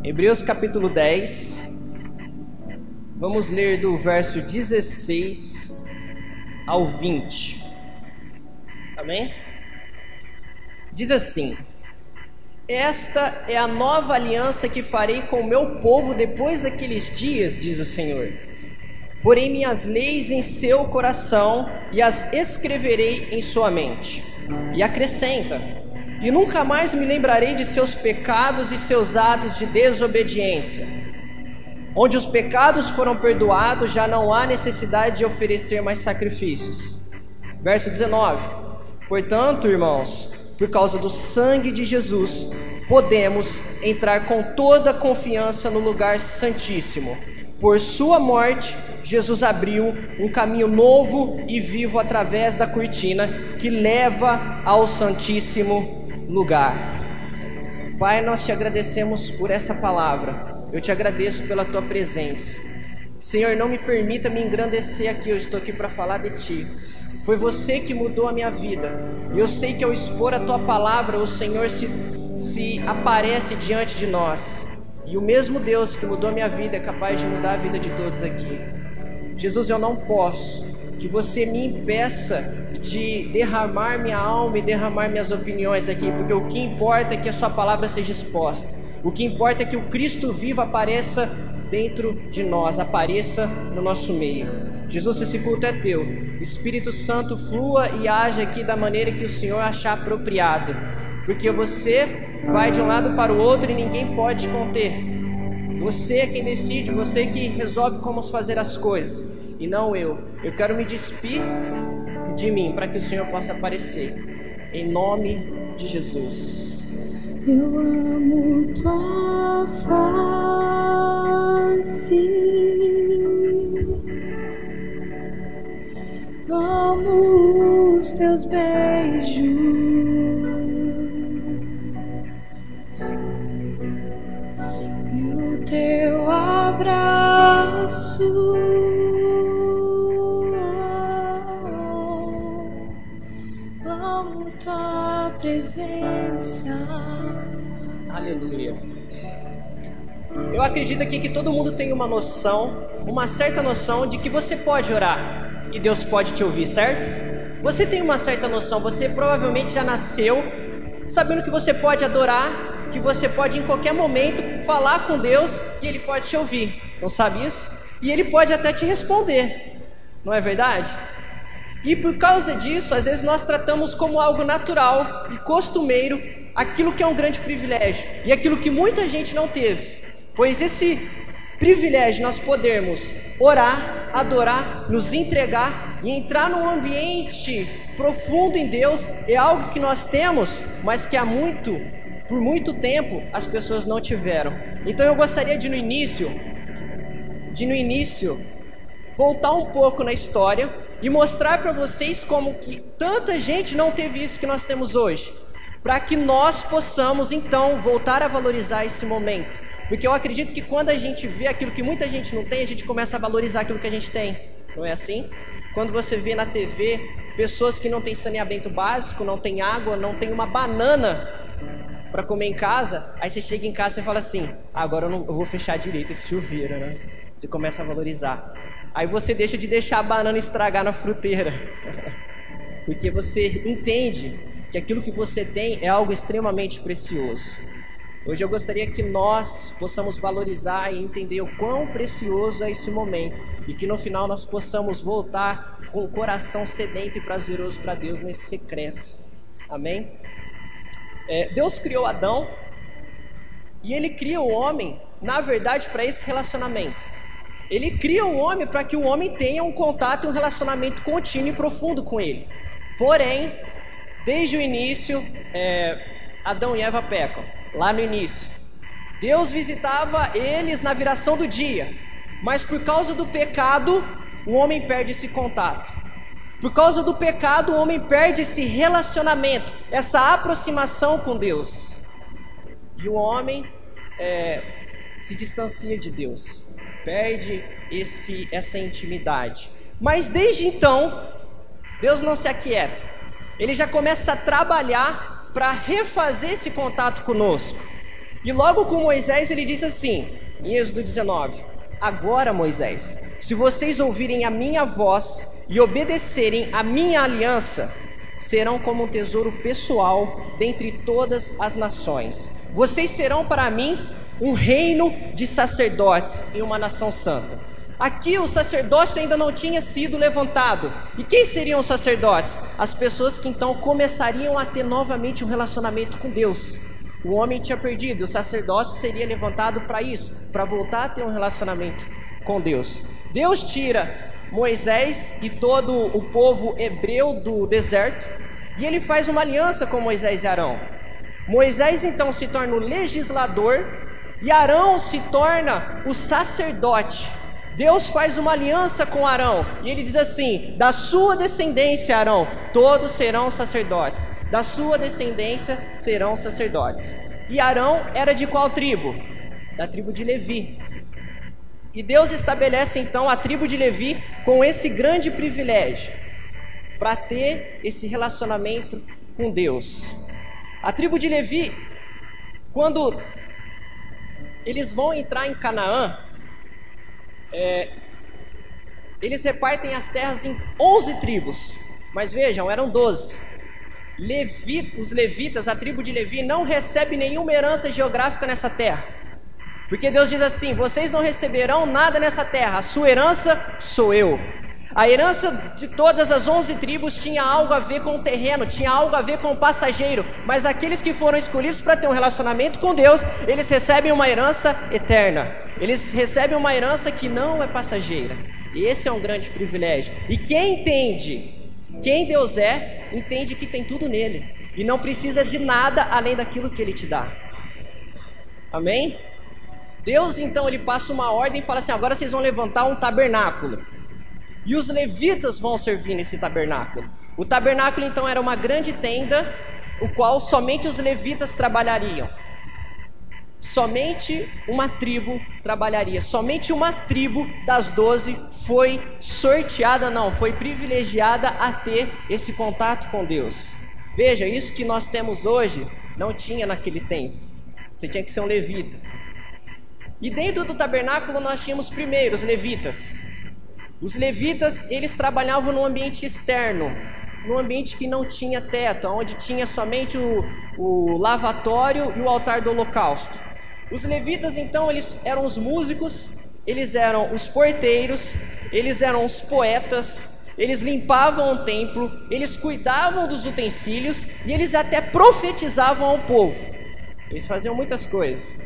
Hebreus capítulo 10, vamos ler do verso 16 ao 20, amém? Diz assim: esta é a nova aliança que farei com o meu povo depois daqueles dias, diz o Senhor. Porei minhas leis em seu coração e as escreverei em sua mente. E acrescenta: e nunca mais me lembrarei de seus pecados e seus atos de desobediência. Onde os pecados foram perdoados, já não há necessidade de oferecer mais sacrifícios. Verso 19: portanto, irmãos, por causa do sangue de Jesus, podemos entrar com toda a confiança no lugar santíssimo. Por sua morte, Jesus abriu um caminho novo e vivo através da cortina que leva ao santíssimo lugar. Pai, nós te agradecemos por essa palavra. Eu te agradeço pela tua presença. Senhor, não me permita me engrandecer aqui, eu estou aqui para falar de ti. Foi você que mudou a minha vida. E eu sei que ao expor a tua palavra, o Senhor se aparece diante de nós. E o mesmo Deus que mudou a minha vida é capaz de mudar a vida de todos aqui. Jesus, eu não posso que você me impeça de derramar minha alma e derramar minhas opiniões aqui, porque o que importa é que a sua palavra seja exposta. O que importa é que o Cristo vivo apareça dentro de nós, apareça no nosso meio. Jesus, esse culto é teu. Espírito Santo, flua e age aqui da maneira que o Senhor achar apropriado, porque você vai de um lado para o outro e ninguém pode te conter. Você é quem decide, você que resolve como fazer as coisas, e não eu. Eu quero me despir de mim para que o Senhor possa aparecer, em nome de Jesus. Eu amo tua face, amo os teus beijos e o teu abraço. Amo tua presença. Aleluia. Eu acredito aqui que todo mundo tem uma noção, uma certa noção de que você pode orar e Deus pode te ouvir, certo? Você tem uma certa noção, você provavelmente já nasceu sabendo que você pode adorar, que você pode em qualquer momento falar com Deus e Ele pode te ouvir, não sabe isso? E Ele pode até te responder, não é verdade? E por causa disso, às vezes nós tratamos como algo natural e costumeiro aquilo que é um grande privilégio e aquilo que muita gente não teve, pois esse privilégio nós podermos orar, adorar, nos entregar e entrar num ambiente profundo em Deus é algo que nós temos, mas que por muito tempo as pessoas não tiveram. Então eu gostaria de no início voltar um pouco na história e mostrar para vocês como que tanta gente não teve isso que nós temos hoje, para que nós possamos então voltar a valorizar esse momento, porque eu acredito que quando a gente vê aquilo que muita gente não tem, a gente começa a valorizar aquilo que a gente tem, não é assim? Quando você vê na TV pessoas que não têm saneamento básico, não tem água, não tem uma banana para comer em casa, aí você chega em casa e fala assim: agora eu vou fechar direito esse chuveiro, né? Você começa a valorizar. Aí você deixa de deixar a banana estragar na fruteira, porque você entende que aquilo que você tem é algo extremamente precioso. Hoje eu gostaria que nós possamos valorizar e entender o quão precioso é esse momento, e que no final nós possamos voltar com o coração sedento e prazeroso para Deus nesse secreto. Amém? Deus criou Adão e Ele cria o homem, na verdade, para esse relacionamento. Ele cria o homem para que o homem tenha um contato e um relacionamento contínuo e profundo com Ele. Porém, desde o início, Adão e Eva pecam. Lá no início, Deus visitava eles na viração do dia, mas por causa do pecado, o homem perde esse contato. Por causa do pecado, o homem perde esse relacionamento, essa aproximação com Deus. E o homem se distancia de Deus, perde essa intimidade. Mas desde então, Deus não se aquieta. Ele já começa a trabalhar para refazer esse contato conosco. E logo com Moisés ele disse assim, em Êxodo 19: agora, Moisés, se vocês ouvirem a minha voz e obedecerem a minha aliança, serão como um tesouro pessoal dentre todas as nações. Vocês serão para mim um reino de sacerdotes e uma nação santa. Aqui o sacerdócio ainda não tinha sido levantado. E quem seriam os sacerdotes? As pessoas que então começariam a ter novamente um relacionamento com Deus. O homem tinha perdido, o sacerdócio seria levantado para isso, para voltar a ter um relacionamento com Deus. Deus tira Moisés e todo o povo hebreu do deserto, e ele faz uma aliança com Moisés e Arão. Moisés então se torna o legislador, e Arão se torna o sacerdote. Deus faz uma aliança com Arão, e ele diz assim: da sua descendência, Arão, todos serão sacerdotes. Da sua descendência serão sacerdotes. E Arão era de qual tribo? Da tribo de Levi. E Deus estabelece então a tribo de Levi com esse grande privilégio, para ter esse relacionamento com Deus. A tribo de Levi, quando eles vão entrar em Canaã, eles repartem as terras em 11 tribos, mas vejam, eram 12. Os levitas, a tribo de Levi, não recebe nenhuma herança geográfica nessa terra, porque Deus diz assim: vocês não receberão nada nessa terra, a sua herança sou eu. A herança de todas as 11 tribos tinha algo a ver com o terreno, tinha algo a ver com o passageiro, mas aqueles que foram escolhidos para ter um relacionamento com Deus, eles recebem uma herança eterna, eles recebem uma herança que não é passageira. E esse é um grande privilégio. E quem entende quem Deus é, entende que tem tudo nele, e não precisa de nada além daquilo que ele te dá. Amém? Deus então ele passa uma ordem e fala assim: agora vocês vão levantar um tabernáculo. E os levitas vão servir nesse tabernáculo. O tabernáculo então era uma grande tenda, o qual somente os levitas trabalhariam. Somente uma tribo trabalharia. Somente uma tribo das 12 foi sorteada, foi privilegiada a ter esse contato com Deus. Veja, isso que nós temos hoje, não tinha naquele tempo. Você tinha que ser um levita. E dentro do tabernáculo nós tínhamos primeiro os levitas. Os levitas, eles trabalhavam no ambiente externo, num ambiente que não tinha teto, onde tinha somente o lavatório e o altar do holocausto. Os levitas, então, eles eram os músicos, eles eram os porteiros, eles eram os poetas, eles limpavam o templo, eles cuidavam dos utensílios e eles até profetizavam ao povo. Eles faziam muitas coisas.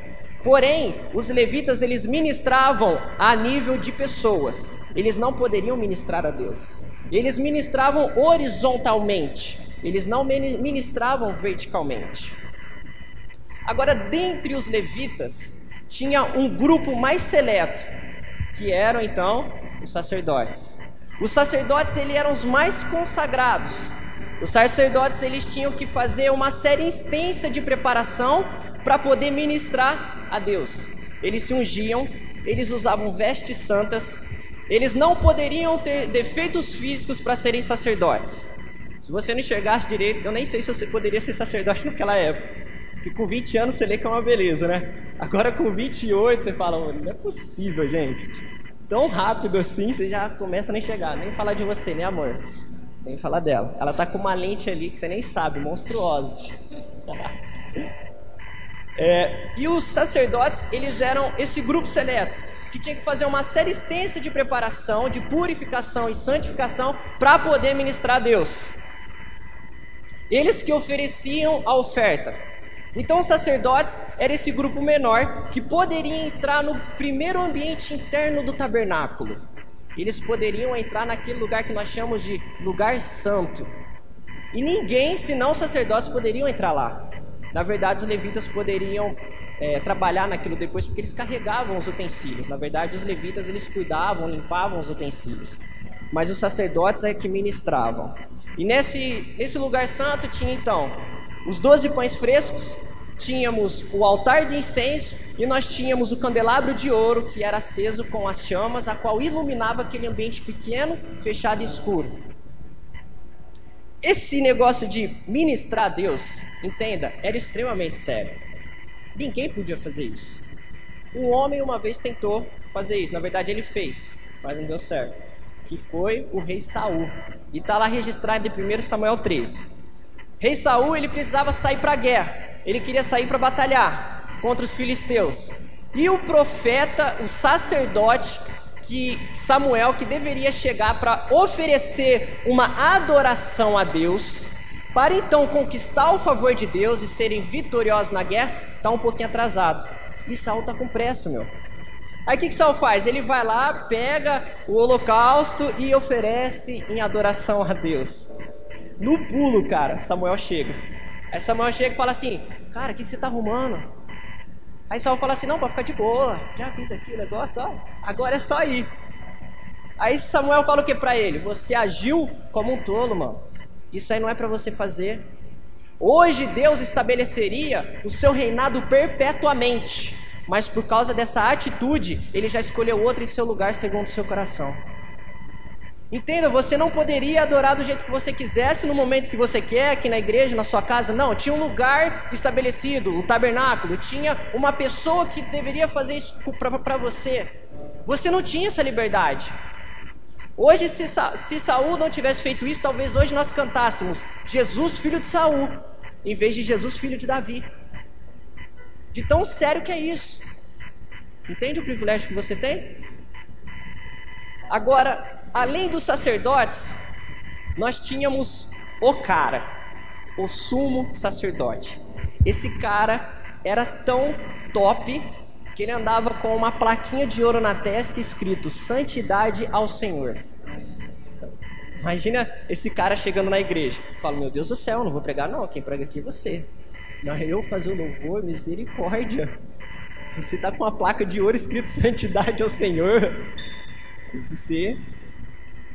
Porém, os levitas, eles ministravam a nível de pessoas. Eles não poderiam ministrar a Deus. Eles ministravam horizontalmente. Eles não ministravam verticalmente. Agora, dentre os levitas, tinha um grupo mais seleto, que eram, então, os sacerdotes. Os sacerdotes, eles eram os mais consagrados. Os sacerdotes, eles tinham que fazer uma série extensa de preparação para poder ministrar a Deus. Eles se ungiam, eles usavam vestes santas, eles não poderiam ter defeitos físicos para serem sacerdotes. Se você não enxergasse direito, eu nem sei se você poderia ser sacerdote naquela época, porque com 20 anos você lê que é uma beleza, né? Agora com 28 você fala: não é possível, gente, tão rápido assim você já começa a não enxergar. Nem falar de você, né, amor? Nem falar dela. Ela tá com uma lente ali que você nem sabe, monstruosa. E os sacerdotes, eles eram esse grupo seleto, que tinha que fazer uma série extensa de preparação, de purificação e santificação para poder ministrar a Deus. Eles que ofereciam a oferta. Então os sacerdotes era esse grupo menor que poderia entrar no primeiro ambiente interno do tabernáculo. Eles poderiam entrar naquele lugar que nós chamamos de lugar santo. E ninguém, senão os sacerdotes, poderiam entrar lá. Na verdade, os levitas poderiam trabalhar naquilo depois, porque eles carregavam os utensílios. Na verdade, os levitas, eles cuidavam, limpavam os utensílios. Mas os sacerdotes é que ministravam. E nesse lugar santo tinha, então, os 12 pães frescos, tínhamos o altar de incenso e nós tínhamos o candelabro de ouro que era aceso com as chamas, a qual iluminava aquele ambiente pequeno, fechado e escuro. Esse negócio de ministrar a Deus, entenda, era extremamente sério. Ninguém podia fazer isso. Um homem uma vez tentou fazer isso, na verdade ele fez, mas não deu certo. Que foi o rei Saul. E está lá registrado em 1 Samuel 13. Rei Saul, ele precisava sair para a guerra. Ele queria sair para batalhar contra os filisteus. E o profeta, o sacerdote, Samuel, que deveria chegar para oferecer uma adoração a Deus, para então conquistar o favor de Deus e serem vitoriosos na guerra, está um pouquinho atrasado. E Saul está com pressa, meu. Aí o que Saul faz? Ele vai lá, pega o holocausto e oferece em adoração a Deus. No pulo, cara, Samuel chega. Aí Samuel chega e fala assim: cara, o que você está arrumando? Aí Saul fala assim: não, pode ficar de boa, já fiz aqui o negócio, ó, agora é só ir. Aí Samuel fala o que pra ele? Você agiu como um tolo, mano. Isso aí não é pra você fazer. Hoje Deus estabeleceria o seu reinado perpetuamente, mas por causa dessa atitude, ele já escolheu outro em seu lugar segundo o seu coração. Entenda, você não poderia adorar do jeito que você quisesse, no momento que você quer, aqui na igreja, na sua casa. Não, tinha um lugar estabelecido, o tabernáculo. Tinha uma pessoa que deveria fazer isso para você. Você não tinha essa liberdade. Hoje, se Saul não tivesse feito isso, talvez hoje nós cantássemos Jesus, filho de Saul, em vez de Jesus, filho de Davi. De tão sério que é isso. Entende o privilégio que você tem? Agora, além dos sacerdotes, nós tínhamos o sumo sacerdote. Esse cara era tão top que ele andava com uma plaquinha de ouro na testa escrito Santidade ao Senhor. Imagina esse cara chegando na igreja. Fala: meu Deus do céu, não vou pregar não, quem prega aqui é você. Não, eu fazer o louvor, misericórdia. Você tá com uma placa de ouro escrito Santidade ao Senhor. Tem que ser.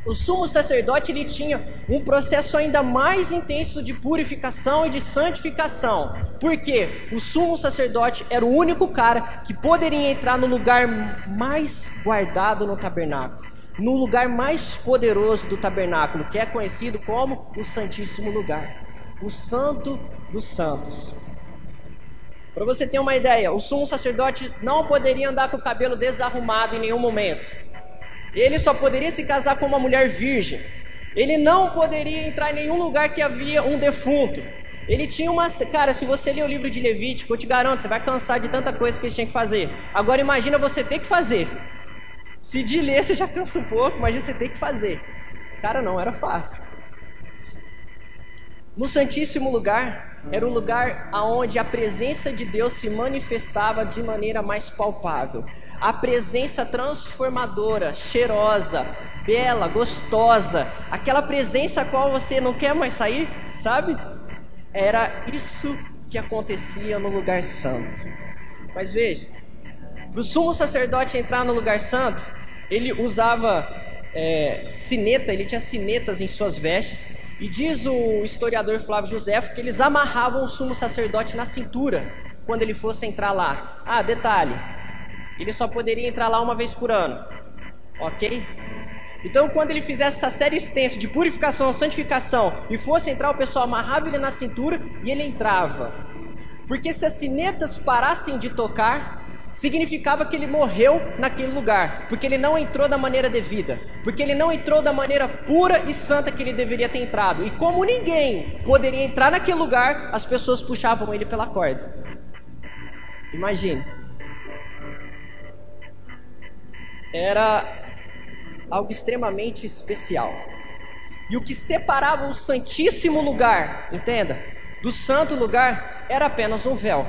O sumo sacerdote, ele tinha um processo ainda mais intenso de purificação e de santificação. Porque o sumo sacerdote era o único cara que poderia entrar no lugar mais guardado no tabernáculo, no lugar mais poderoso do tabernáculo, que é conhecido como o Santíssimo Lugar, o Santo dos Santos. Para você ter uma ideia, o sumo sacerdote não poderia andar com o cabelo desarrumado em nenhum momento. Ele só poderia se casar com uma mulher virgem. Ele não poderia entrar em nenhum lugar que havia um defunto. Ele tinha uma... Cara, se você ler o livro de Levítico, eu te garanto, você vai cansar de tanta coisa que ele tinha que fazer. Agora imagina você ter que fazer. Se de ler você já cansa um pouco, imagina você ter que fazer. Cara, não era fácil. No Santíssimo Lugar, era o lugar onde a presença de Deus se manifestava de maneira mais palpável. A presença transformadora, cheirosa, bela, gostosa, aquela presença a qual você não quer mais sair, sabe? Era isso que acontecia no lugar santo. Mas veja, para o sumo sacerdote entrar no lugar santo, ele usava sineta, ele tinha sinetas em suas vestes. E diz o historiador Flávio Joséfo que eles amarravam o sumo sacerdote na cintura quando ele fosse entrar lá. Ah, detalhe, ele só poderia entrar lá uma vez por ano, ok? Então quando ele fizesse essa série extensa de purificação, santificação e fosse entrar, o pessoal amarrava ele na cintura e ele entrava. Porque se as sinetas parassem de tocar, significava que ele morreu naquele lugar, porque ele não entrou da maneira devida, porque ele não entrou da maneira pura e santa que ele deveria ter entrado. E como ninguém poderia entrar naquele lugar, as pessoas puxavam ele pela corda. Imagine. Era algo extremamente especial. E o que separava o santíssimo lugar, entenda, do santo lugar, era apenas um véu.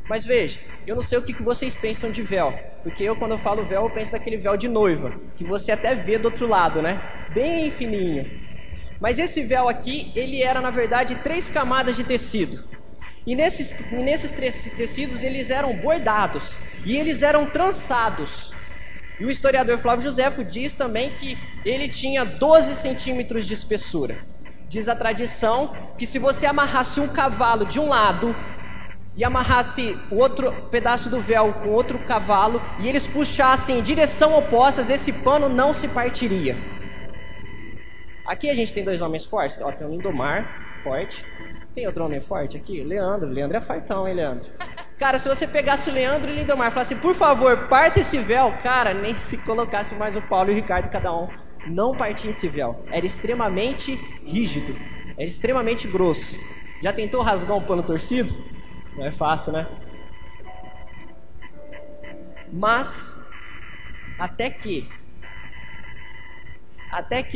Mas veja, eu não sei o que vocês pensam de véu, porque quando eu falo véu, eu penso naquele véu de noiva, que você até vê do outro lado, né? Bem fininho. Mas esse véu aqui, ele era na verdade 3 camadas de tecido. E nesses 3 tecidos, eles eram bordados, e eles eram trançados. E o historiador Flávio Joséfo diz também que ele tinha 12 centímetros de espessura. Diz a tradição que se você amarrasse um cavalo de um lado e amarrasse o outro pedaço do véu com outro cavalo e eles puxassem em direção opostas, esse pano não se partiria. Aqui a gente tem 2 homens fortes. Tem o Lindomar, forte. Tem outro homem forte aqui? Leandro é fartão, hein, Leandro? Cara, se você pegasse o Leandro e o Lindomar e falasse, por favor, parta esse véu, cara, nem se colocasse mais o Paulo e o Ricardo cada um, não partia esse véu. Era extremamente rígido, era extremamente grosso. Já tentou rasgar um pano torcido? Não é fácil, né? Mas, até que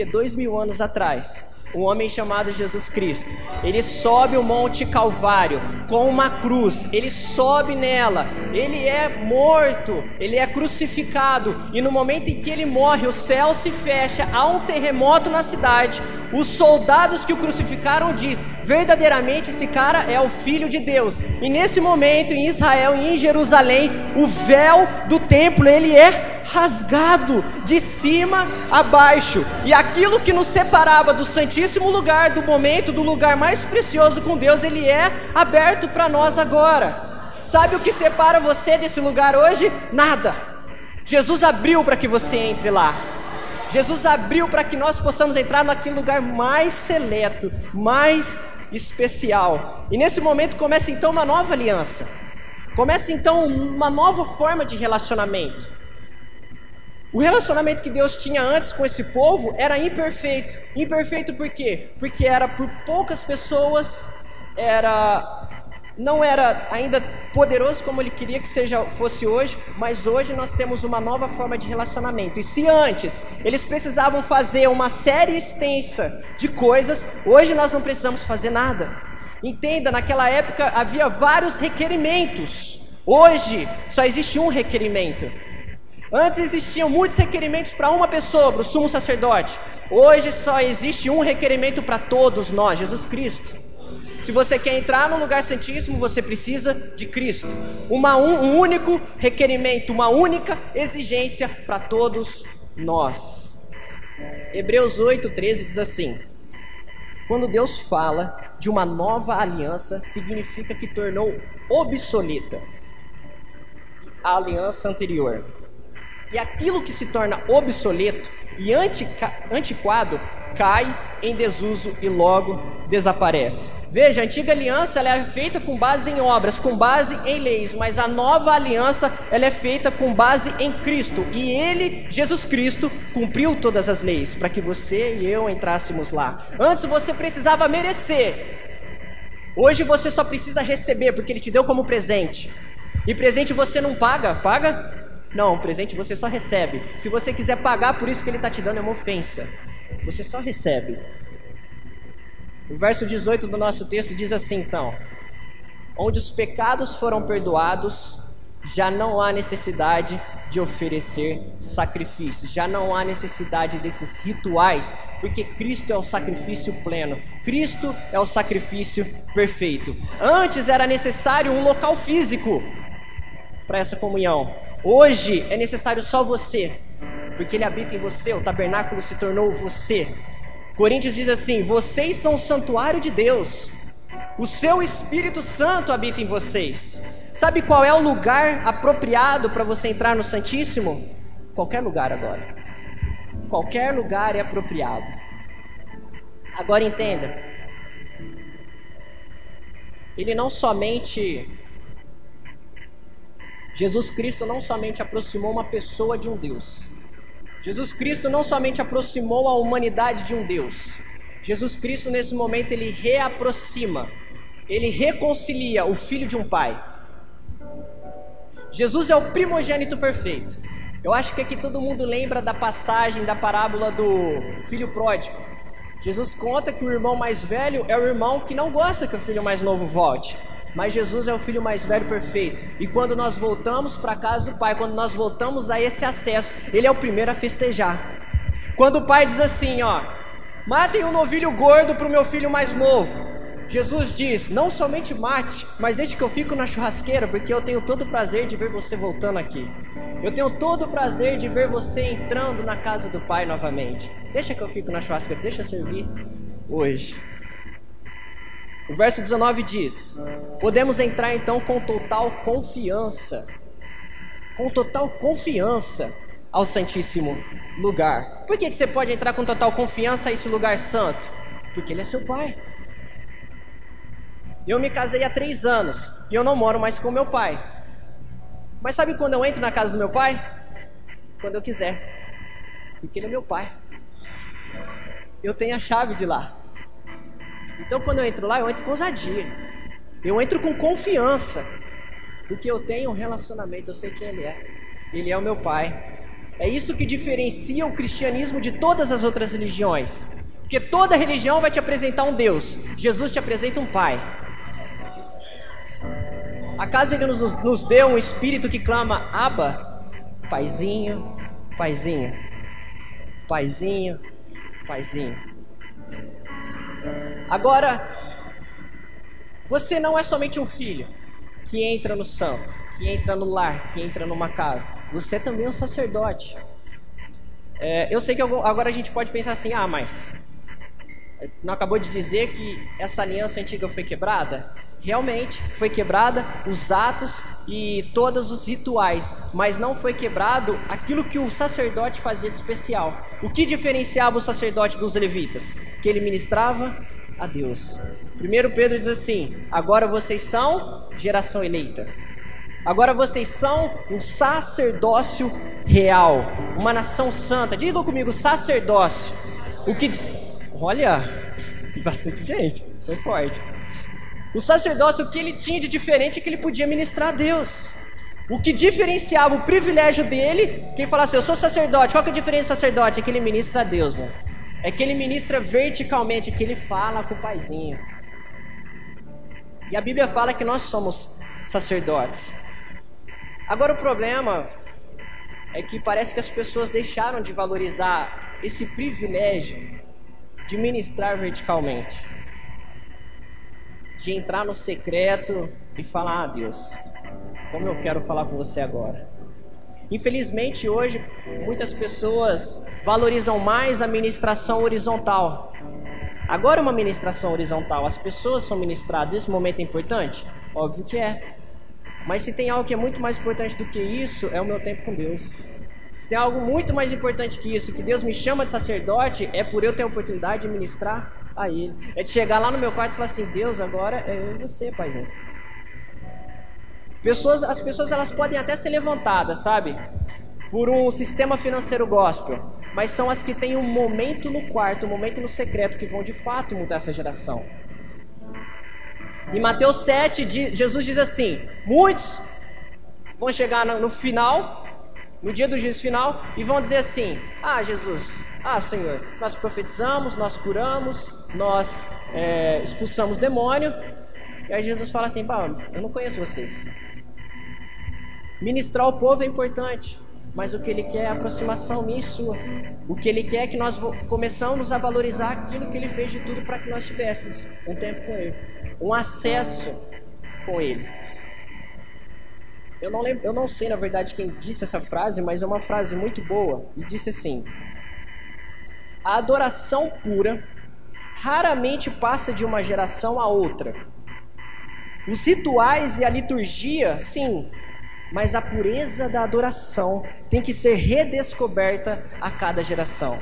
2000 anos atrás, um homem chamado Jesus Cristo, ele sobe o Monte Calvário com uma cruz, ele sobe nela, ele é morto, ele é crucificado, e no momento em que ele morre, o céu se fecha, há um terremoto na cidade. Os soldados que o crucificaram diz, verdadeiramente esse cara é o Filho de Deus. E nesse momento, em Israel e em Jerusalém, o véu do templo, ele é rasgado de cima a baixo, e aquilo que nos separava do santíssimo lugar, do momento, do lugar mais precioso com Deus, ele é aberto para nós agora. Sabe o que separa você desse lugar hoje? Nada. Jesus abriu para que você entre lá. Jesus abriu para que nós possamos entrar naquele lugar mais seleto, mais especial. E nesse momento começa então uma nova aliança, começa então uma nova forma de relacionamento. O relacionamento que Deus tinha antes com esse povo era imperfeito. Imperfeito por quê? Porque era por poucas pessoas, não era ainda poderoso como Ele queria que fosse hoje, mas hoje nós temos uma nova forma de relacionamento. E se antes eles precisavam fazer uma série extensa de coisas, hoje nós não precisamos fazer nada. Entenda, naquela época havia vários requerimentos, hoje só existe um requerimento. Antes existiam muitos requerimentos para uma pessoa, para o sumo sacerdote. Hoje só existe um requerimento para todos nós, Jesus Cristo. Se você quer entrar no lugar santíssimo, você precisa de Cristo. Um único requerimento, uma única exigência para todos nós. Hebreus 8:13 diz assim: quando Deus fala de uma nova aliança, significa que tornou obsoleta a aliança anterior. E aquilo que se torna obsoleto e antiquado cai em desuso e logo desaparece. Veja, a antiga aliança ela é feita com base em obras, com base em leis, mas a nova aliança ela é feita com base em Cristo. E Ele, Jesus Cristo, cumpriu todas as leis para que você e eu entrássemos lá. Antes você precisava merecer, hoje você só precisa receber, porque Ele te deu como presente. E presente você não paga, paga? Não, presente você só recebe. Se você quiser pagar por isso que Ele está te dando, é uma ofensa. Você só recebe. O verso 18 do nosso texto diz assim então: onde os pecados foram perdoados, já não há necessidade de oferecer sacrifícios, já não há necessidade desses rituais, porque Cristo é o sacrifício pleno, Cristo é o sacrifício perfeito. Antes era necessário um local físico para essa comunhão. Hoje é necessário só você, porque Ele habita em você, o tabernáculo se tornou você. Coríntios diz assim: vocês são o santuário de Deus, o seu Espírito Santo habita em vocês. Sabe qual é o lugar apropriado para você entrar no Santíssimo? Qualquer lugar agora. Qualquer lugar é apropriado. Agora entenda, Jesus Cristo não somente aproximou uma pessoa de um Deus. Jesus Cristo não somente aproximou a humanidade de um Deus. Jesus Cristo nesse momento ele reaproxima, ele reconcilia o filho de um pai. Jesus é o primogênito perfeito. Eu acho que aqui todo mundo lembra da passagem da parábola do filho pródigo. Jesus conta que o irmão mais velho é o irmão que não gosta que o filho mais novo volte. Mas Jesus é o filho mais velho perfeito. E quando nós voltamos para a casa do pai, quando nós voltamos a esse acesso, ele é o primeiro a festejar. Quando o pai diz assim, matem um novilho gordo para o meu filho mais novo, Jesus diz, não somente mate, mas deixe que eu fico na churrasqueira, porque eu tenho todo o prazer de ver você voltando aqui. Eu tenho todo o prazer de ver você entrando na casa do pai novamente. Deixa que eu fico na churrasqueira, deixa eu servir hoje. O verso 19 diz: podemos entrar então com total confiança ao Santíssimo Lugar. Por que você pode entrar com total confiança a esse lugar santo? Porque Ele é seu Pai. Eu me casei há 3 anos e eu não moro mais com meu pai. Mas sabe quando eu entro na casa do meu pai? Quando eu quiser. Porque ele é meu pai. Eu tenho a chave de lá. Então quando eu entro lá, eu entro com ousadia. Eu entro com confiança. Porque eu tenho um relacionamento, eu sei quem ele é. Ele é o meu pai. É isso que diferencia o cristianismo de todas as outras religiões. Porque toda religião vai te apresentar um Deus. Jesus te apresenta um pai. Acaso ele nos deu um espírito que clama Abba? Paizinho, paizinho, paizinho, paizinho. Agora, você não é somente um filho que entra no santo, que entra no lar, que entra numa casa. Você é também um sacerdote. Eu sei que agora a gente pode pensar assim, mas não acabou de dizer que essa aliança antiga foi quebrada? Realmente foi quebrada os atos e todos os rituais, mas não foi quebrado aquilo que o sacerdote fazia de especial. O que diferenciava o sacerdote dos levitas? Que ele ministrava a Deus. 1 Pedro diz assim: agora vocês são geração eleita. Agora vocês são um sacerdócio real, uma nação santa. Diga comigo, sacerdócio. Olha, tem bastante gente, foi forte. O sacerdócio, o que ele tinha de diferente é que ele podia ministrar a Deus. O que diferenciava o privilégio dele, quem fala assim, eu sou sacerdote, qual que é a diferença do sacerdote? É que ele ministra a Deus, mano. É que ele ministra verticalmente, é que ele fala com o paizinho. E a Bíblia fala que nós somos sacerdotes. Agora o problema é que parece que as pessoas deixaram de valorizar esse privilégio de ministrar verticalmente. De entrar no secreto e falar, Deus, como eu quero falar com você agora. Infelizmente hoje muitas pessoas valorizam mais a ministração horizontal. Agora uma ministração horizontal, as pessoas são ministradas, esse momento é importante? Óbvio que é. Mas se tem algo que é muito mais importante do que isso, é o meu tempo com Deus. Se tem algo muito mais importante que isso, que Deus me chama de sacerdote, é por eu ter a oportunidade de ministrar a Ele. É de chegar lá no meu quarto e falar assim, Deus, agora é eu e você, paizinho. As pessoas elas podem até ser levantadas, sabe? Por um sistema financeiro gospel. Mas são as que têm um momento no quarto, um momento no secreto, que vão de fato mudar essa geração. Em Mateus 7, Jesus diz assim, muitos vão chegar no final, no dia do juízo final, e vão dizer assim, Jesus, Senhor, nós profetizamos, nós curamos, nós expulsamos demônio. E aí Jesus fala assim, eu não conheço vocês. Ministrar o povo é importante, mas o que Ele quer é a aproximação minha e sua. O que Ele quer é que nós começamos a valorizar aquilo que Ele fez de tudo para que nós tivéssemos um tempo com Ele, um acesso com Ele. Eu não sei na verdade quem disse essa frase, mas é uma frase muito boa. E disse assim, a adoração pura raramente passa de uma geração a outra. Os rituais e a liturgia, sim, mas a pureza da adoração tem que ser redescoberta a cada geração.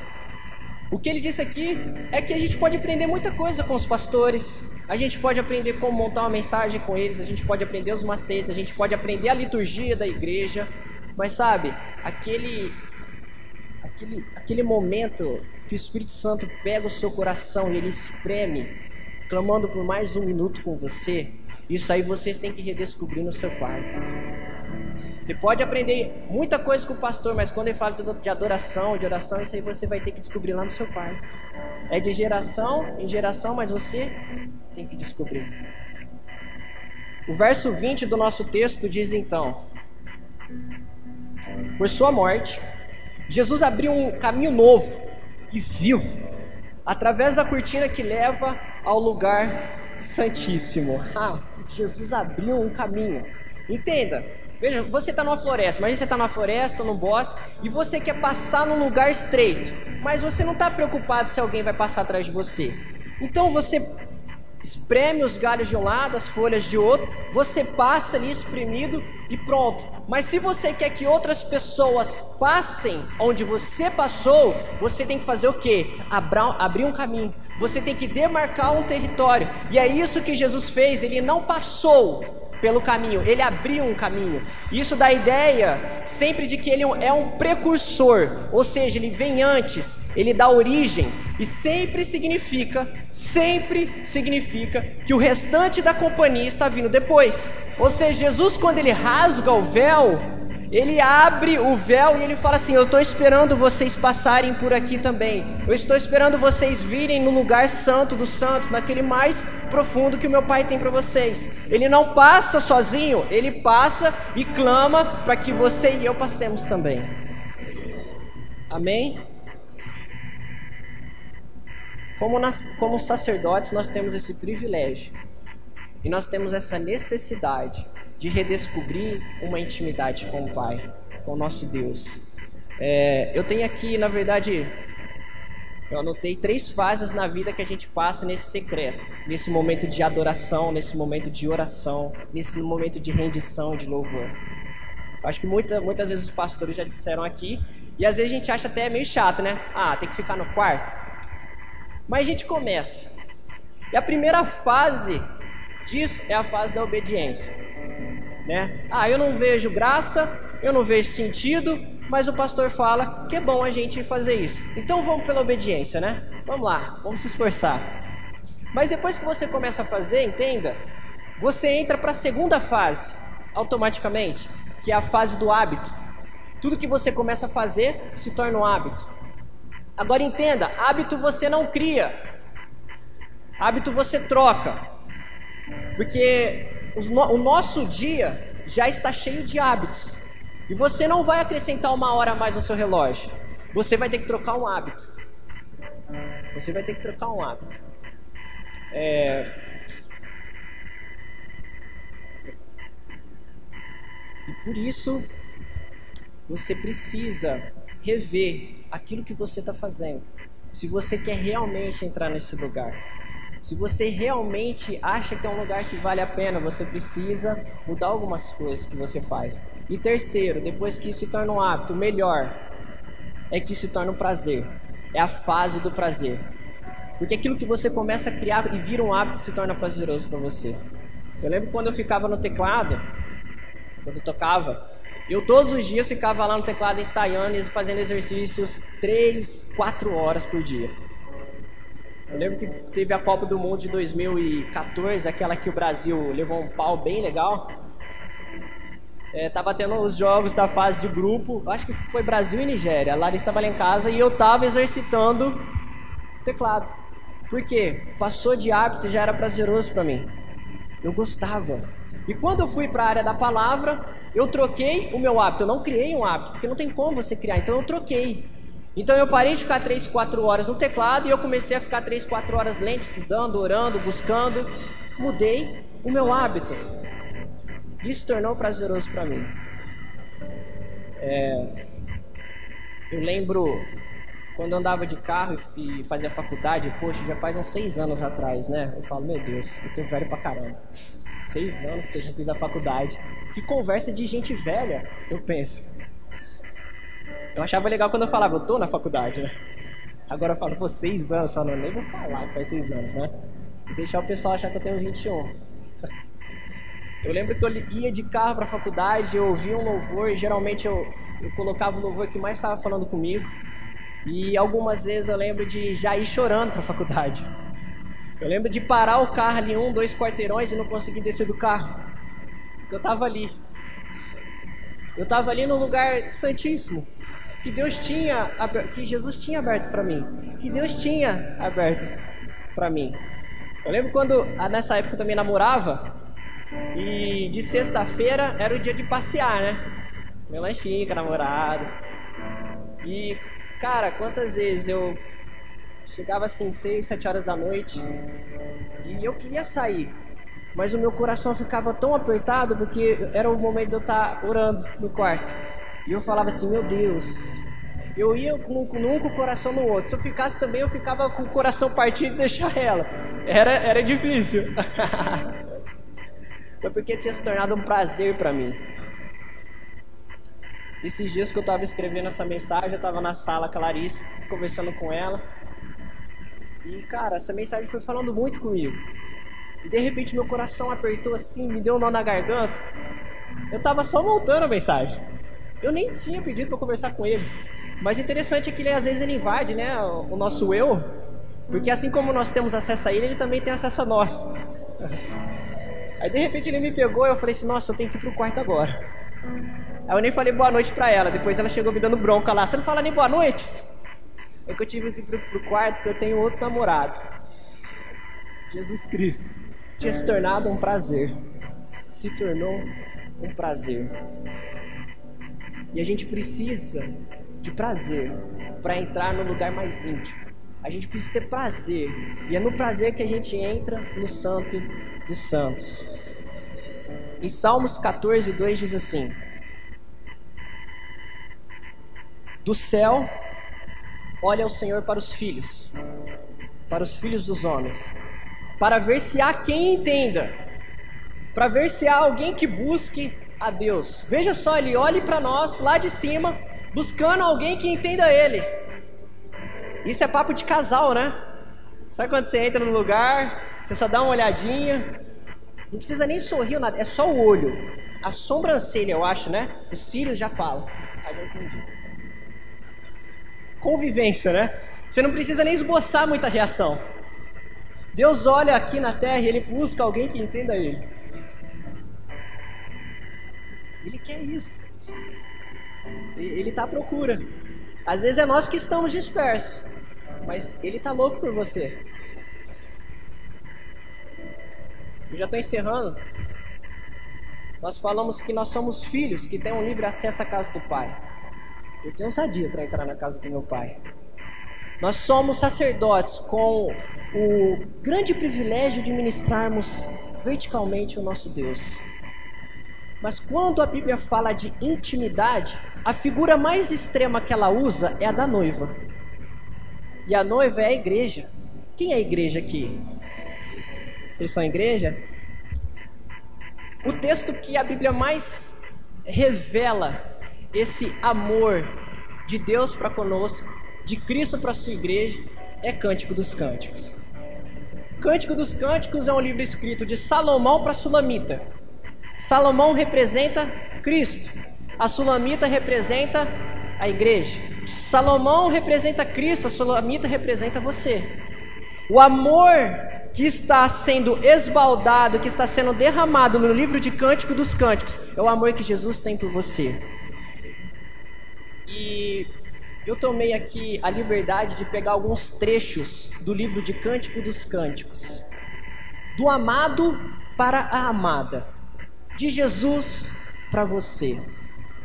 O que ele disse aqui é que a gente pode aprender muita coisa com os pastores, a gente pode aprender como montar uma mensagem com eles, a gente pode aprender os macetes, a gente pode aprender a liturgia da igreja, mas sabe, aquele momento que o Espírito Santo pega o seu coração e ele espreme, clamando por mais 1 minuto com você, isso aí vocês têm que redescobrir no seu quarto. Você pode aprender muita coisa com o pastor, mas quando ele fala de adoração, de oração, isso aí você vai ter que descobrir lá no seu quarto. É de geração em geração, mas você tem que descobrir. O verso 20 do nosso texto diz então, por sua morte, Jesus abriu um caminho novo e vivo, através da cortina que leva ao lugar santíssimo. Jesus abriu um caminho. Entenda, veja, você está numa floresta, imagina você está numa floresta ou num bosque e você quer passar num lugar estreito, mas você não está preocupado se alguém vai passar atrás de você. Então você espreme os galhos de um lado, as folhas de outro, você passa ali espremido e pronto. Mas se você quer que outras pessoas passem onde você passou, você tem que fazer o quê? Abrir um caminho, você tem que demarcar um território. E é isso que Jesus fez, ele não passou pelo caminho, ele abriu um caminho. Isso dá a ideia sempre de que ele é um precursor, ou seja, ele vem antes, ele dá origem, e sempre significa que o restante da companhia está vindo depois. Ou seja, Jesus, quando ele rasga o véu, ele abre o véu e ele fala assim: eu estou esperando vocês passarem por aqui também, eu estou esperando vocês virem no lugar santo dos santos, naquele mais profundo que o meu Pai tem para vocês. Ele não passa sozinho, ele passa e clama para que você e eu passemos também. Amém? Como sacerdotes, nós temos esse privilégio e nós temos essa necessidade de redescobrir uma intimidade com o Pai, com o nosso Deus. Eu tenho aqui, na verdade, eu anotei 3 fases na vida que a gente passa nesse secreto, nesse momento de adoração, nesse momento de oração, nesse momento de rendição, de louvor. Eu acho que muitas vezes os pastores já disseram aqui, e às vezes a gente acha até meio chato, né? Tem que ficar no quarto. Mas a gente começa. E a primeira fase disso é a fase da obediência, né? Eu não vejo graça, eu não vejo sentido, mas o pastor fala que é bom a gente fazer isso. Então vamos pela obediência, né? Vamos lá, vamos se esforçar. Mas depois que você começa a fazer, entenda, você entra para a segunda fase, automaticamente, que é a fase do hábito. Tudo que você começa a fazer se torna um hábito. Agora entenda, hábito você não cria, hábito você troca, porque o nosso dia já está cheio de hábitos, e você não vai acrescentar 1 hora a mais no seu relógio, você vai ter que trocar um hábito, E por isso, você precisa rever aquilo que você está fazendo, se você quer realmente entrar nesse lugar. Se você realmente acha que é um lugar que vale a pena, você precisa mudar algumas coisas que você faz. E terceiro, depois que isso se torna um hábito, o melhor é que isso se torna um prazer. É a fase do prazer. Porque aquilo que você começa a criar e vira um hábito se torna prazeroso para você. Eu lembro quando eu ficava no teclado, quando eu tocava, eu todos os dias ficava lá no teclado ensaiando e fazendo exercícios 3, 4 horas por dia. Eu lembro que teve a Copa do Mundo de 2014, aquela que o Brasil levou um pau bem legal. Tava tendo os jogos da fase de grupo, acho que foi Brasil e Nigéria. A Larissa estava lá em casa e eu estava exercitando o teclado. Por quê? Passou de hábito e já era prazeroso para mim. Eu gostava. E quando eu fui para a área da palavra, eu troquei o meu hábito. Eu não criei um hábito, porque não tem como você criar, então eu troquei. Então eu parei de ficar 3, 4 horas no teclado e eu comecei a ficar 3, 4 horas lento, estudando, orando, buscando. Mudei o meu hábito. Isso tornou prazeroso para mim. Eu lembro quando eu andava de carro e fazia faculdade, poxa, já faz uns 6 anos atrás, né? Eu falo, meu Deus, eu tô velho pra caramba. 6 anos que eu já fiz a faculdade. Que conversa de gente velha, eu penso. Eu achava legal quando eu falava, eu tô na faculdade, né? Agora eu falo, 6 anos, eu falo, nem vou falar que faz 6 anos, né? Deixar o pessoal achar que eu tenho 21. Eu lembro que eu ia de carro pra faculdade, eu ouvia um louvor, e geralmente eu colocava o louvor que mais estava falando comigo. E algumas vezes eu lembro de já ir chorando pra faculdade. Eu lembro de parar o carro ali 1, 2 quarteirões e não conseguir descer do carro. Porque eu tava ali. Eu tava ali num lugar santíssimo. Que Jesus tinha aberto para mim, que Deus tinha aberto para mim. Eu lembro quando, nessa época eu também namorava, e de sexta-feira era o dia de passear, né? Meu lanchinho com a namorada. E, cara, quantas vezes eu chegava assim 6, 7 horas da noite e eu queria sair, mas o meu coração ficava tão apertado porque era o momento de eu estar orando no quarto. E eu falava assim, meu Deus, eu ia num com o coração no outro. Se eu ficasse também, eu ficava com o coração partido e deixar ela. Era difícil. Foi porque tinha se tornado um prazer para mim. Esses dias que eu estava escrevendo essa mensagem, eu estava na sala com a Larissa, conversando com ela. E, cara, essa mensagem foi falando muito comigo. E, de repente, meu coração apertou assim, me deu um nó na garganta. Eu estava só montando a mensagem. Eu nem tinha pedido para conversar com ele. Mas o interessante é que, às vezes, ele invade, né, o nosso eu. Porque, assim como nós temos acesso a ele, ele também tem acesso a nós. Aí, de repente, ele me pegou e eu falei assim, nossa, eu tenho que ir pro quarto agora. Aí eu nem falei boa noite pra ela. Depois ela chegou me dando bronca lá. Você não fala nem boa noite? É que eu tive que ir pro quarto porque eu tenho outro namorado. Jesus Cristo. Tinha se tornado um prazer. Se tornou um prazer. E a gente precisa de prazer para entrar no lugar mais íntimo. A gente precisa ter prazer. E é no prazer que a gente entra no Santo dos Santos. Em Salmos 14, 2 diz assim: do céu olha o Senhor para os filhos dos homens, para ver se há quem entenda, para ver se há alguém que busque a Deus. Veja só, ele olha para nós lá de cima, buscando alguém que entenda ele. Isso é papo de casal, né? Sabe quando você entra no lugar, você só dá uma olhadinha, não precisa nem sorrir ou nada, é só o olho, a sobrancelha, eu acho, né? Os cílios já falam. Ah, já entendi. Convivência, né? Você não precisa nem esboçar muita reação. Deus olha aqui na terra e Ele busca alguém que entenda Ele. Ele quer isso. Ele está à procura. Às vezes é nós que estamos dispersos, mas Ele está louco por você. Eu já estou encerrando. Nós falamos que nós somos filhos que têm um livre acesso à casa do Pai. Eu tenho ousadia para entrar na casa do meu Pai. Nós somos sacerdotes com o grande privilégio de ministrarmos verticalmente o nosso Deus. Mas quando a Bíblia fala de intimidade, a figura mais extrema que ela usa é a da noiva. E a noiva é a igreja. Quem é a igreja aqui? Vocês são a igreja? O texto que a Bíblia mais revela esse amor de Deus para conosco, de Cristo para a sua igreja, é Cântico dos Cânticos. Cântico dos Cânticos é um livro escrito de Salomão para a Sulamita. Salomão representa Cristo, a Sulamita representa a igreja. Salomão representa Cristo, a Sulamita representa você. O amor que está sendo esbaldado, que está sendo derramado no livro de Cântico dos Cânticos, é o amor que Jesus tem por você. E eu tomei aqui a liberdade de pegar alguns trechos do livro de Cântico dos Cânticos. Do amado para a amada. De Jesus para você.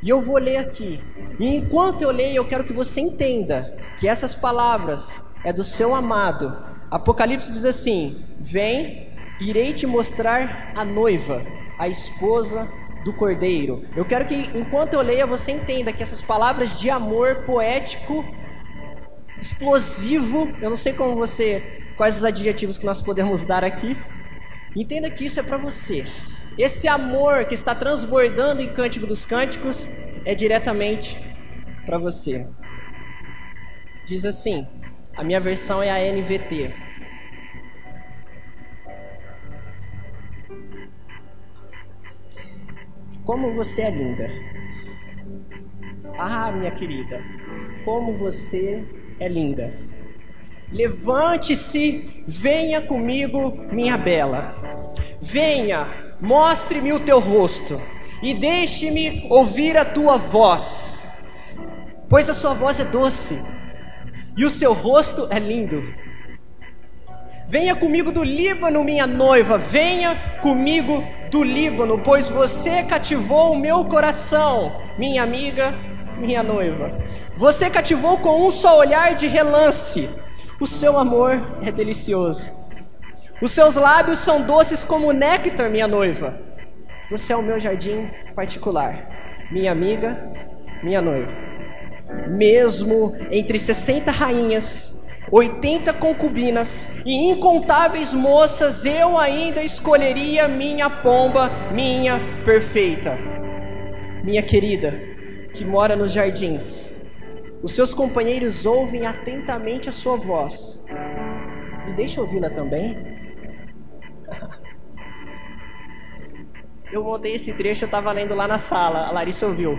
E eu vou ler aqui. E enquanto eu leio, eu quero que você entenda que essas palavras é do seu amado. Apocalipse diz assim: vem, irei te mostrar a noiva, a esposa do Cordeiro. Eu quero que enquanto eu leia, você entenda que essas palavras de amor poético, explosivo, eu não sei quais os adjetivos que nós podemos dar aqui. Entenda que isso é para você. Esse amor que está transbordando em Cântico dos Cânticos é diretamente para você. Diz assim, a minha versão é a NVT. Como você é linda. Ah, minha querida, como você é linda. Levante-se, venha comigo, minha bela. Venha, mostre-me o teu rosto e deixe-me ouvir a tua voz, pois a sua voz é doce e o seu rosto é lindo. Venha comigo do Líbano, minha noiva, venha comigo do Líbano, pois você cativou o meu coração, minha amiga, minha noiva. Você cativou com um só olhar de relance, o seu amor é delicioso. Os seus lábios são doces como néctar, minha noiva. Você é o meu jardim particular, minha amiga, minha noiva. Mesmo entre 60 rainhas, 80 concubinas e incontáveis moças, eu ainda escolheria minha pomba, minha perfeita. Minha querida, que mora nos jardins, os seus companheiros ouvem atentamente a sua voz. Me deixa ouvi-la também? Eu montei esse trecho, eu estava lendo lá na sala, a Larissa ouviu.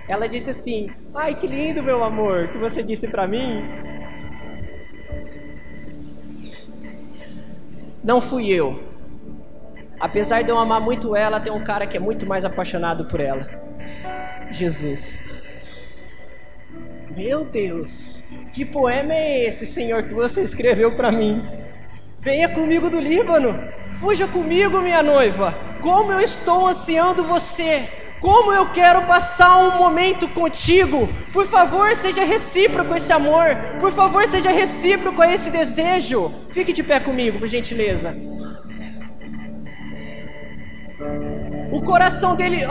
Ela disse assim: ai, que lindo, meu amor, que você disse pra mim. Não fui eu. Apesar de eu amar muito ela, tem um cara que é muito mais apaixonado por ela. Jesus. Meu Deus, que poema é esse, Senhor, que você escreveu pra mim? Venha comigo do Líbano, fuja comigo, minha noiva. Como eu estou ansiando você, como eu quero passar um momento contigo. Por favor, seja recíproco esse amor, por favor, seja recíproco esse desejo. Fique de pé comigo, por gentileza. O coração dele,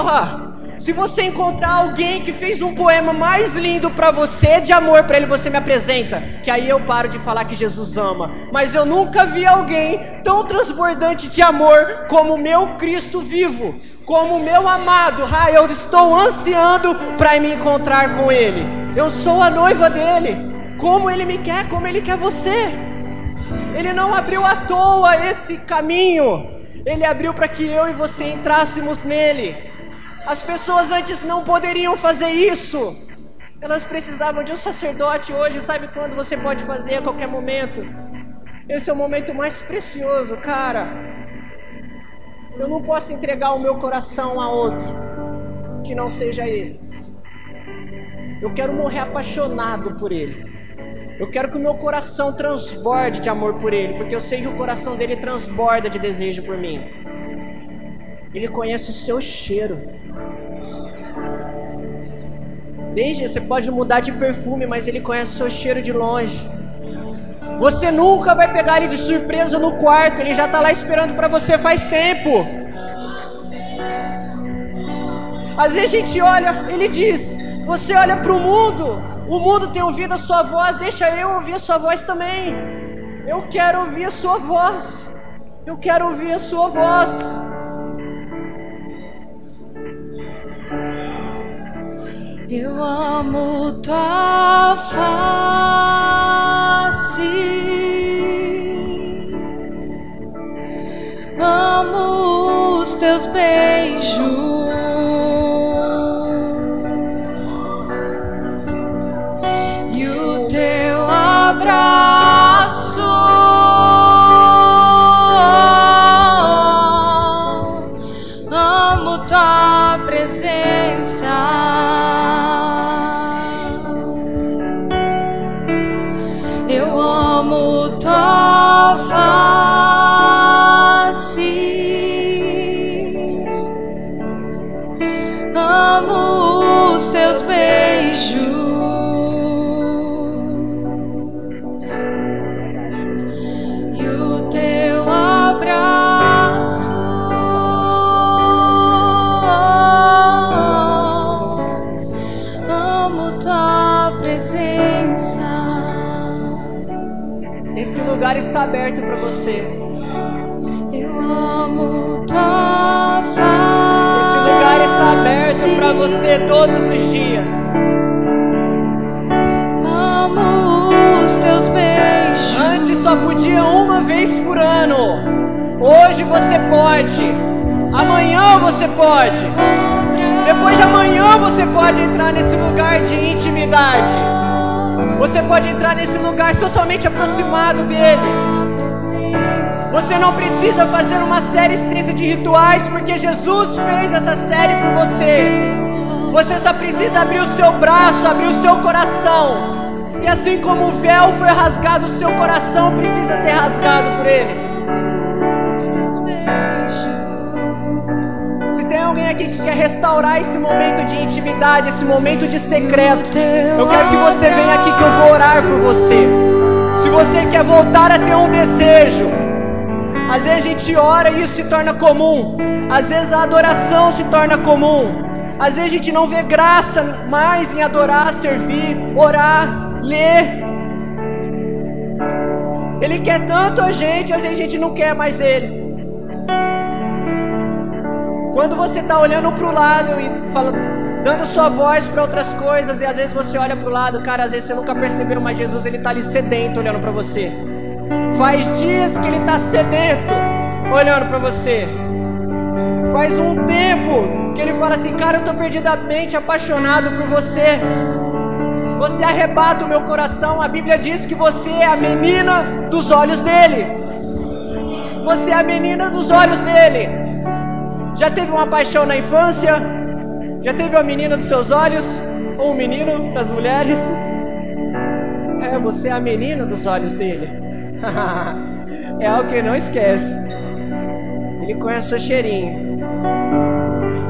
se você encontrar alguém que fez um poema mais lindo pra você, de amor pra ele, você me apresenta, que aí eu paro de falar que Jesus ama. Mas eu nunca vi alguém tão transbordante de amor como o meu Cristo vivo, como o meu amado. Eu estou ansiando pra me encontrar com ele. Eu sou a noiva dele. Como ele me quer, como ele quer você. Ele não abriu à toa esse caminho. Ele abriu para que eu e você entrássemos nele. As pessoas antes não poderiam fazer isso. Elas precisavam de um sacerdote. Hoje, sabe quando você pode fazer? A qualquer momento. Esse é o momento mais precioso, cara. Eu não posso entregar o meu coração a outro que não seja ele. Eu quero morrer apaixonado por ele. Eu quero que o meu coração transborde de amor por ele, porque eu sei que o coração dele transborda de desejo por mim. Ele conhece o seu cheiro. Você pode mudar de perfume, mas ele conhece o seu cheiro de longe. Você nunca vai pegar ele de surpresa no quarto, ele já está lá esperando para você faz tempo. Às vezes a gente olha, ele diz, você olha para o mundo tem ouvido a sua voz, deixa eu ouvir a sua voz também. Eu quero ouvir a sua voz. Eu quero ouvir a sua voz. Eu amo tua face, amo os teus beijos. Abraço, amo tua presença, eu amo tua face, amo os teus beijos. Esse lugar está aberto para você. Eu amo tua face. Esse lugar está aberto para você todos os dias. Amo os teus beijos. Antes só podia uma vez por ano. Hoje você pode. Amanhã você pode. Depois de amanhã você pode entrar nesse lugar de intimidade. Você pode entrar nesse lugar totalmente aproximado dele. Você não precisa fazer uma série extensa de rituais, porque Jesus fez essa série por você. Você só precisa abrir o seu braço, abrir o seu coração. E assim como o véu foi rasgado, o seu coração precisa ser rasgado por ele. Se tem alguém aqui que quer restaurar esse momento de intimidade, esse momento de secreto, eu quero que você venha aqui que eu vou orar por você. Se você quer voltar a ter um desejo, às vezes a gente ora e isso se torna comum. Às vezes a adoração se torna comum. Às vezes a gente não vê graça mais em adorar, servir, orar, ler. Ele quer tanto a gente, às vezes a gente não quer mais Ele. Quando você está olhando para o lado e dando sua voz para outras coisas, e às vezes você olha para o lado, cara, às vezes você nunca percebeu, mas Jesus, Ele está ali sedento olhando para você. Faz dias que Ele está sedento olhando para você. Faz um tempo que Ele fala assim, cara, eu estou perdidamente apaixonado por você. Você arrebata o meu coração. A Bíblia diz que você é a menina dos olhos dEle. Você é a menina dos olhos dEle. Já teve uma paixão na infância? Já teve uma menina dos seus olhos? Ou um menino para as mulheres? Você é a menina dos olhos dEle. É algo que Ele não esquece. Ele conhece seu cheirinho.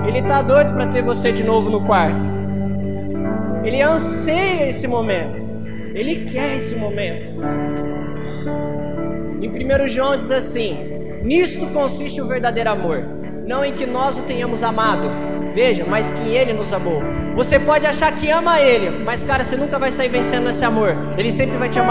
Ele está doido para ter você de novo no quarto. Ele anseia esse momento. Ele quer esse momento. Em 1 João diz assim: nisto consiste o verdadeiro amor, não em que nós o tenhamos amado, veja, mas que Ele nos amou. Você pode achar que ama Ele, mas cara, você nunca vai sair vencendo nesse amor. Ele sempre vai te amar